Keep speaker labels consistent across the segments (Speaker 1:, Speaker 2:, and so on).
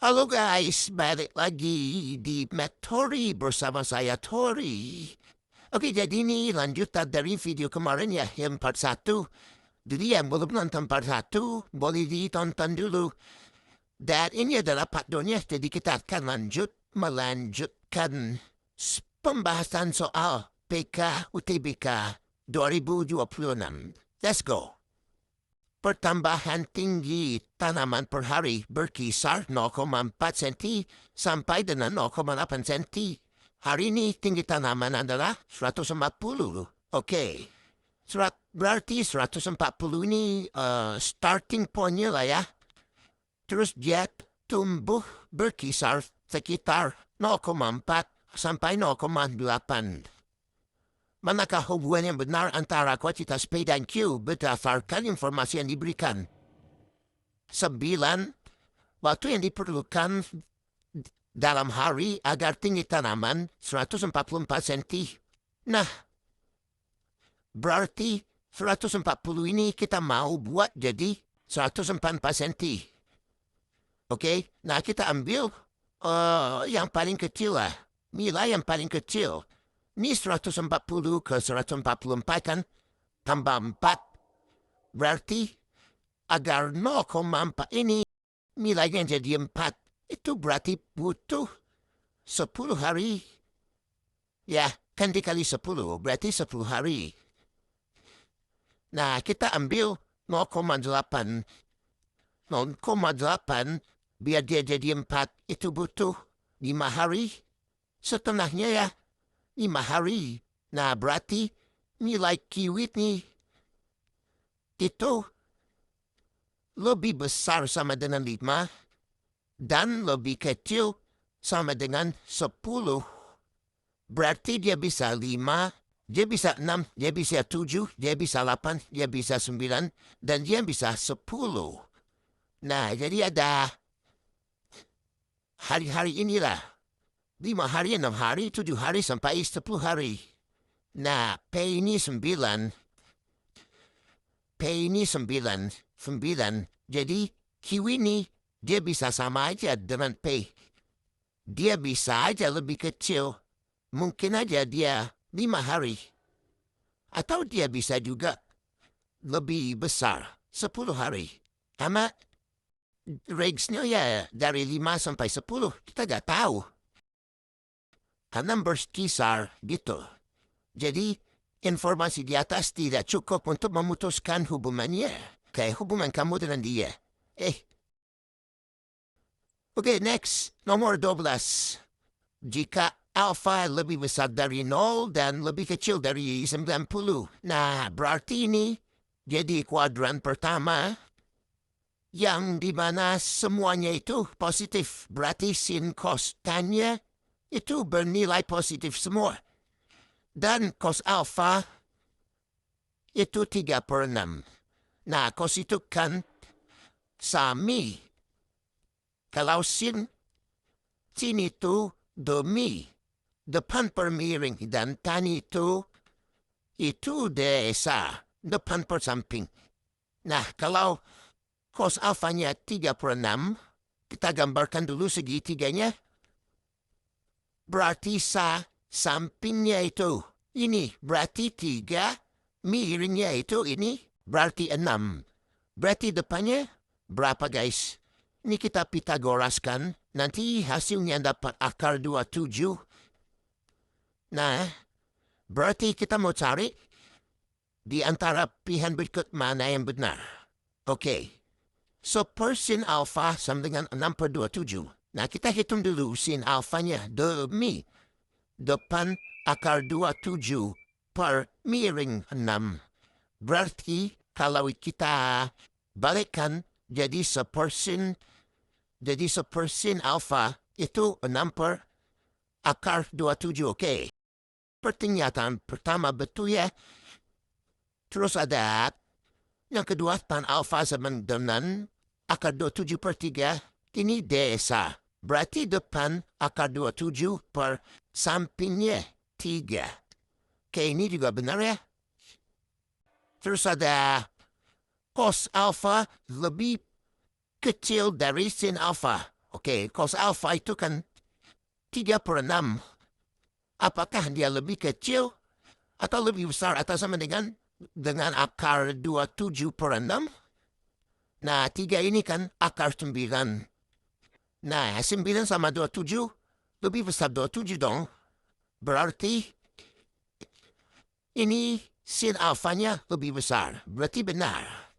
Speaker 1: Halo guys, balik lagi di McTory bersama saya Tori. Oke, jadi ini lanjutan dari video kemarin ya, yang part 1. Jadi yang belum nonton part 1, boleh ditonton dulu. Dan ini adalah part 2-nya, jadi kita akan melanjutkan pembahasan soal PK UTBK 2026. Let's go. Pertambahan tinggi tanaman per hari berkisar 0,4 cm sampai dengan 0,8 cm. Hari ini tinggi tanaman adalah 140. Oke. Berarti 140 ini starting point-nya lah ya. Terus dia tumbuh berkisar sekitar 0,4 sampai 0,8. Manakah hubungan yang benar antara kuantitas P dan Q berdasarkan informasi yang diberikan? 9. Waktu yang diperlukan dalam hari agar tinggi tanaman 144 cm. Nah, berarti 140 ini kita mau buat jadi 144 cm. Oke, nah kita ambil yang paling kecil lah. Nilai yang paling kecil. Ini 140 ke 144 kan, tambah 4. Berarti agar 0,4 ini nilainya jadi 4. Itu berarti butuh 10 hari. Ya, kan dikali 10, berarti 10 hari. Nah, kita ambil 0,8. 0,8 biar dia jadi 4, itu butuh 5 hari. Setengahnya ya. 5 hari. Nah, berarti nilai kiwit nih itu lebih besar sama dengan 5 dan lebih kecil sama dengan 10. Berarti dia bisa 5, dia bisa 6, dia bisa 7, dia bisa 8, dia bisa 9, dan dia bisa 10. Nah, jadi ada hari-hari inilah. 5 hari, 6 hari, 7 hari, sampai 10 hari. Nah, P ini 9. P ini 9. 9. Jadi, Q ini, dia bisa sama aja dengan P. Dia bisa aja lebih kecil. Mungkin aja dia 5 hari. Atau dia bisa juga lebih besar, 10 hari. Ama, range-nya ya dari 5 sampai 10, kita gak tahu. Karena berkisar gitu. Jadi, informasi di atas tidak cukup untuk memutuskan hubungannya. Kayak hubungan kamu dengan dia. Oke, next. Nomor 12. Jika alpha lebih besar dari 0 dan lebih kecil dari 90. Nah, berarti ini jadi kuadran pertama yang dimana semuanya itu positif. Berarti sin cos tan-nya itu bernilai positif semua. Dan cos alpha itu 3/6. Nah, cos itu kan sami. Kalau sin itu demi. Depan per miring. Dan tan itu desa. Depan per samping. Nah, kalau cos alfanya 3/6, kita gambarkan dulu segitiganya. Berarti sampingnya itu ini berarti 3, miringnya itu ini berarti 6. Berarti depannya berapa guys? Ini kita Pitagoraskan, nanti hasilnya dapat akar 27. Nah, berarti kita mau cari di antara pilihan berikut mana yang benar. Oke. So, per sin alpha sama dengan 6/27. Nah, kita hitung dulu sin alfanya demi depan akar 27 per miring 6. Berarti kalau kita balikkan jadi sepersin alfa itu 6 per akar 27. Oke. Pertanyaan pertama betul ya. Terus ada yang kedua tan alfa sama dengan akar 27/3. Ini desa. Berarti depan akar 27 per sampingnya 3. Oke, ini juga benar ya. Terus ada cos alpha lebih kecil dari sin alpha. Oke, cos alfa itu kan 3/6. Apakah dia lebih kecil atau lebih besar atau sama dengan akar 27/6? Nah, 3 ini kan akar 9. Nah, 9 sama 27 lebih besar 27 dong. Berarti ini sin alfanya lebih besar. Berarti benar.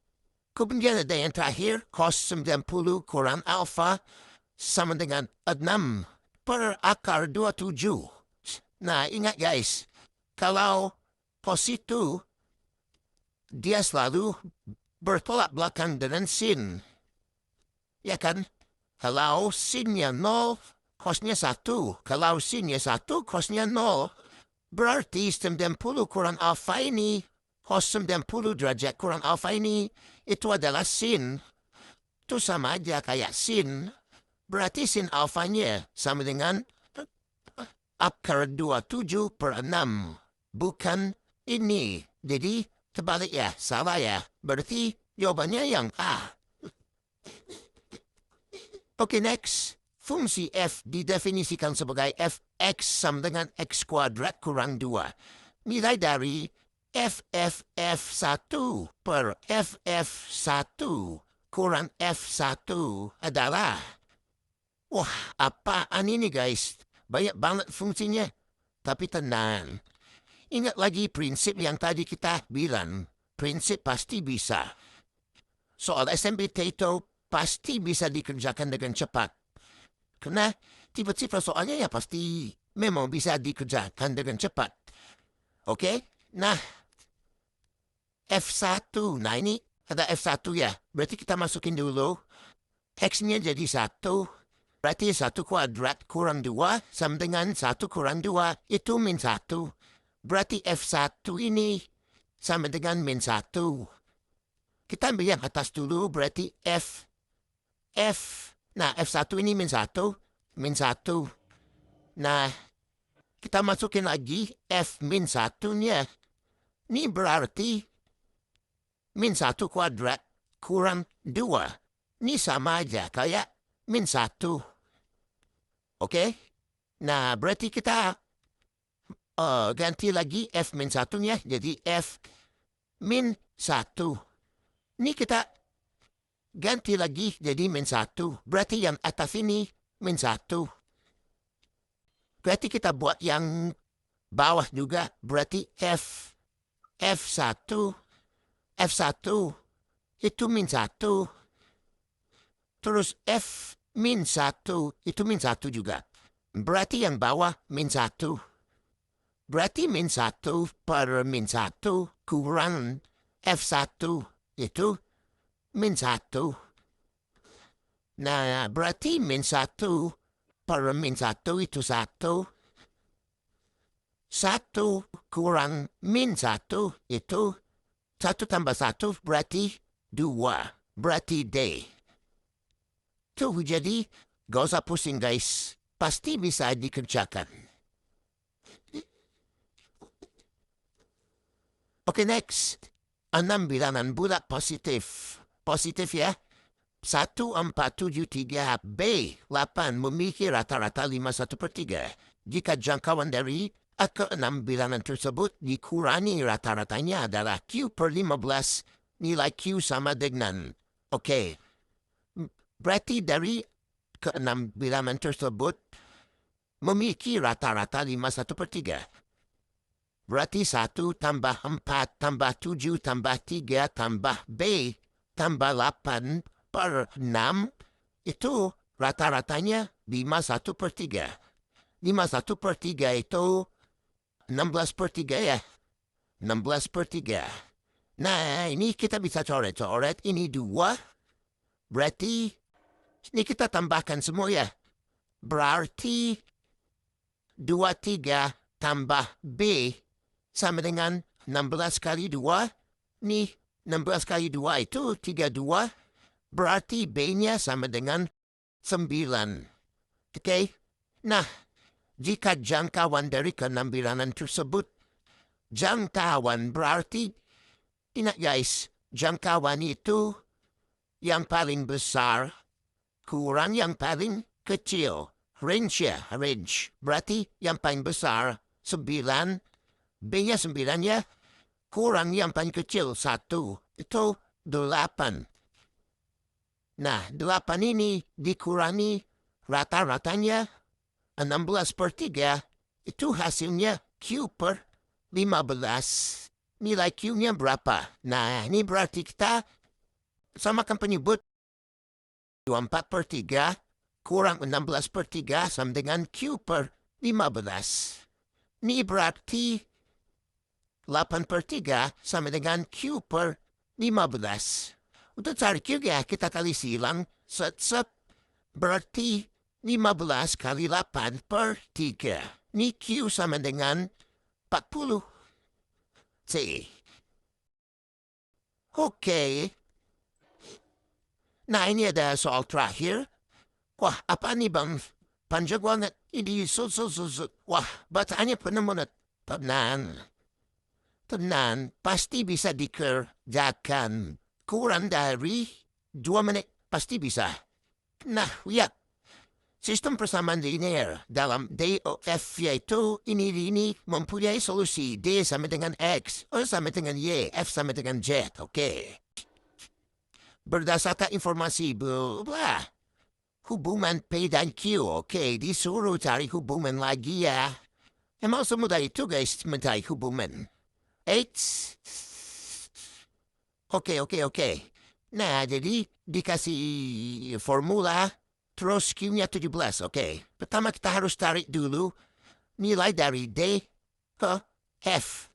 Speaker 1: Kemudian ada yang terakhir, cos 90 kurang alfa sama dengan 6 per akar 27. Nah, ingat guys, kalau cos itu, dia selalu bertolak belakang dengan sin. Ya kan? Kalau sinnya 0, cosnya 1. Kalau sinnya 1, cosnya 0. Berarti 90 kurang alfa ini, cos 90 derajat kurang alfa ini, itu adalah sin. Itu sama aja kayak sin. Berarti sin alfanya sama dengan akar 27/6. Bukan ini. Jadi terbalik ya, salah ya. Berarti jawabannya yang A. Oke, next. Fungsi f didefinisikan sebagai fx sama dengan x kuadrat kurang 2. Nilai dari f(f(f)(1) per f(f)(1) kurang f(1) adalah... Wah, apaan ini guys? Banyak banget fungsinya. Tapi tenang. Ingat lagi prinsip yang tadi kita bilang. Prinsip pasti bisa. Soal SMPT itu pasti bisa dikerjakan dengan cepat. Karena tipe-tipe soalnya ya pasti memang bisa dikerjakan dengan cepat. Oke? Nah, F1. Nah, ini ada F1 ya. Berarti kita masukin dulu. X-nya jadi 1. Berarti 1 kuadrat kurang 2 sama dengan 1 kurang 2. Itu min 1. Berarti F1 ini sama dengan min 1. Kita ambil yang atas dulu. Berarti F. Nah, F1 ini min 1. Min 1. Nah, kita masukin lagi F min 1-nya. Ini berarti min 1 kuadrat kurang 2. Ini sama aja kayak min 1. Oke? Nah, berarti kita ganti lagi F min 1-nya jadi F min 1. Ini kita ganti lagi jadi min 1. Berarti yang atas ini min 1. Berarti kita buat yang bawah juga. Berarti F1 itu min 1. Terus F min 1 itu min 1 juga. Berarti yang bawah min 1. Berarti min 1 per min 1 kurang F1 itu min 1. Nah, berarti min 1 per min 1 itu 1. 1 kurang min 1 itu 1 tambah 1 berarti 2. Berarti D. Tuh, jadi gak usah pusing guys. Pasti bisa dikerjakan. Oke, next. 6 bilangan bulat positif. Positif ya. 1, 4, 7, 3, B, 8 memiliki rata-rata 5/1/3. Jika jangkauan dari ke-6 bilangan tersebut dikurangi rata-ratanya adalah Q per 15, nilai Q sama dengan. Oke. Berarti dari ke-6 bilangan tersebut memiliki rata-rata 5/1/3. Berarti 1 tambah 4 tambah 7 tambah 3 tambah B tambah 8 per 6 itu rata-ratanya 5/1/3. 5/1/3 itu 16/3 ya. 16/3. Nah, ini kita bisa coret-coret. Ini 2. Berarti ini kita tambahkan semua ya. Berarti 23 tambah B sama dengan 16 kali 2. Nih, 16 kali 2 itu 32. Berarti B-nya sama dengan 9. Oke? Nah, jika jangkauan dari ke-6 bilangan tersebut, jangkauan berarti, ingat guys, jangkauan itu yang paling besar kurang yang paling kecil. Range. Berarti yang paling besar 9. B-nya 9 ya. Kurang yang paling kecil 1. Itu 8. Nah, 8 ini dikurangi rata-ratanya 16/3. Itu hasilnya Q per 15. Nilai Q-nya berapa? Nah, ini berarti kita samakan penyebut 24/3 kurang 16/3 sama dengan Q per 15. Ini berarti 8/3 sama dengan Q per 15. Untuk cari Q ya, kita kali silang. Set. Berarti 15 kali 8/3. Ini Q sama dengan 40. C. Oke. Nah, ini ada soal terakhir. Wah, apa nih bang? Panjang banget. Ini Wah, bacanya penuh banget. Tenang, pasti bisa dikerjakan. Kurang dari 2 menit, pasti bisa. Nah, lihat. Sistem persamaan linear dalam DOF yaitu ini mempunyai solusi D sama dengan X, O sama dengan Y, F sama dengan Z, oke. Berdasarkan informasi bla hubungan P dan Q, oke, disuruh cari hubungan lagi ya. Emang semudah itu guys mencari hubungan. X. Oke. Nah, jadi dikasih formula. Terus Q-nya 17, oke. Pertama kita harus tarik dulu nilai dari D ke F.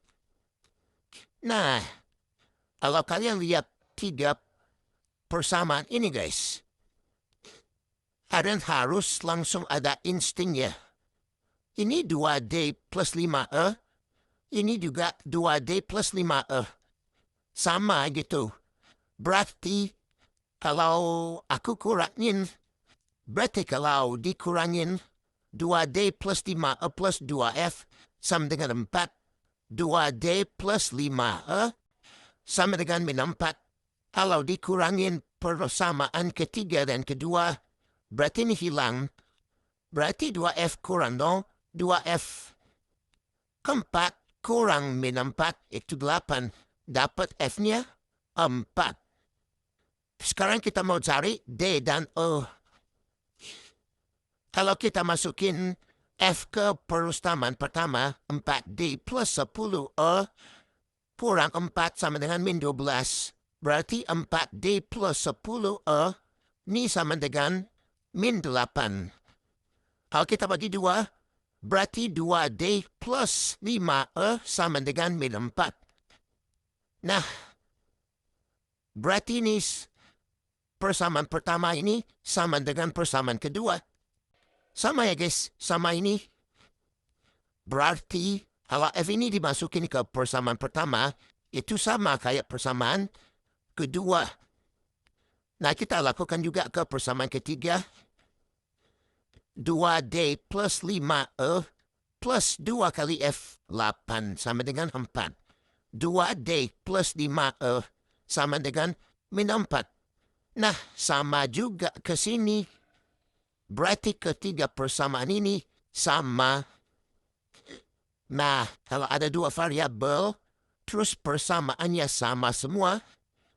Speaker 1: Nah, kalau kalian lihat 3 persamaan ini guys, kalian harus langsung ada instingnya. Ini 2D plus 5E, ini juga 2D plus 5E. Sama gitu. Berarti kalau aku kurangin, berarti kalau dikurangin 2D plus 5E plus 2F sama dengan 4. 2D plus 5E sama dengan min 4. Kalau dikurangin persamaan ketiga dan kedua, berarti ini hilang. Berarti 2F kurang dong. 2F keempat kurang min 4 itu 8. Dapat F-nya 4. Sekarang kita mau cari D dan E. Kalau kita masukin F ke persamaan pertama, 4D plus 10E kurang 4 sama dengan min 12. Berarti 4D plus 10E ini sama dengan min 8. Kalau kita bagi 2, berarti 2D plus 5E sama dengan min 4. Nah, berarti ini persamaan pertama ini sama dengan persamaan kedua. Sama ya guys, sama ini. Berarti kalau F ini dimasukin ke persamaan pertama, itu sama kayak persamaan kedua. Nah, kita lakukan juga ke persamaan ketiga. 2D plus 5E plus 2 kali F, 8 sama dengan 4. 2D plus 5E sama dengan min 4. Nah, sama juga ke sini. Berarti ketiga persamaan ini sama. Nah, kalau ada 2 variabel, terus persamaannya sama semua,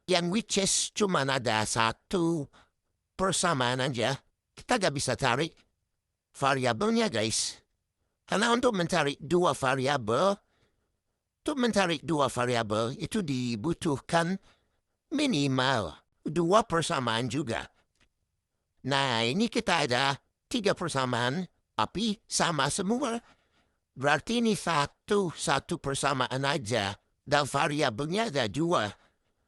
Speaker 1: yang which is cuma ada 1 persamaan aja, kita gak bisa cari variabelnya guys. Karena untuk mencari 2 variabel, itu dibutuhkan minimal 2 persamaan juga. Nah, ini kita ada 3 persamaan, tapi sama semua. Berarti ini satu persamaan aja, dan variabelnya ada 2.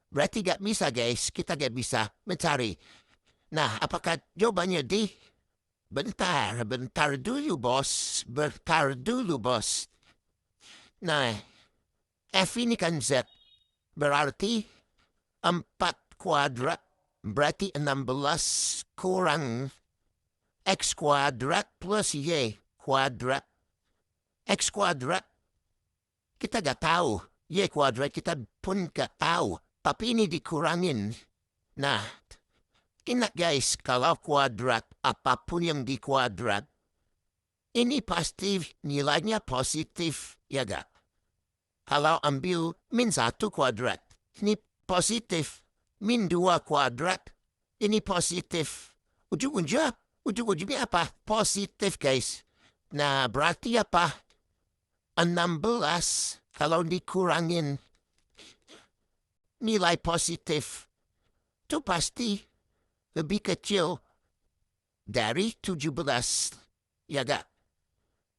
Speaker 1: Berarti gak bisa guys, kita gak bisa mencari. Nah, apakah jawabannya D? Bentar dulu bos. Nah, F ini kan Z. Berarti 4 kuadrat. Berarti 16 kurang X kuadrat plus Y kuadrat. X kuadrat kita gak tahu. Y kuadrat kita pun gak tahu. Tapi ini dikurangin. Nah, Ingat guys, kalau kuadrat, apapun yang di kuadrat, ini pasti nilainya positif, ya gak? Kalau ambil min 1 kuadrat, ini positif. Min 2 kuadrat, ini positif. Ujung-ujungnya apa? Positif guys. Nah, berarti apa? 16 kalau dikurangin nilai positif, itu pasti lebih kecil dari 17. Ya gak?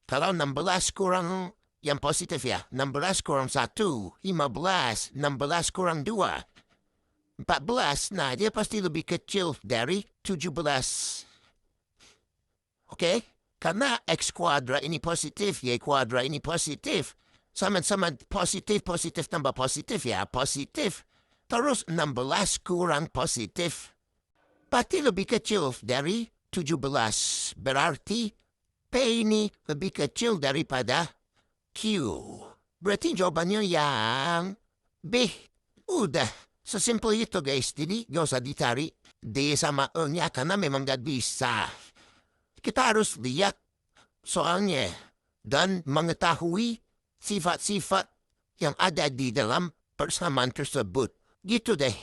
Speaker 1: Kalau 16 kurang yang positif ya, 16 kurang 1, 15, 16 kurang 2, 14, nah dia pasti lebih kecil dari 17. Oke? Karena X kuadrat ini positif, Y kuadrat ini positif. Sama-sama positif tambah positif ya, positif. Terus 16 kurang positif. Berarti lebih kecil dari 17. Berarti P ini lebih kecil daripada Q. Berarti jawabannya yang B. Udah. Sesimpel itu guys. Jadi gak usah dicari D sama E-nya karena memang gak bisa. Kita harus lihat soalnya dan mengetahui sifat-sifat yang ada di dalam persamaan tersebut. Gitu deh.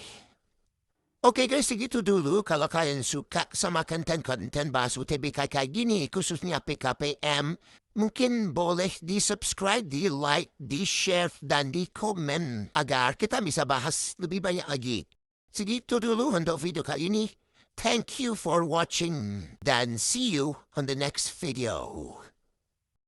Speaker 1: Oke guys, segitu dulu. Kalau kalian suka sama konten-konten bahas UTBK kayak gini, khususnya PKPM, mungkin boleh di-subscribe, di-like, di-share, dan di-komen agar kita bisa bahas lebih banyak lagi. Segitu dulu untuk video kali ini. Thank you for watching, dan see you on the next video.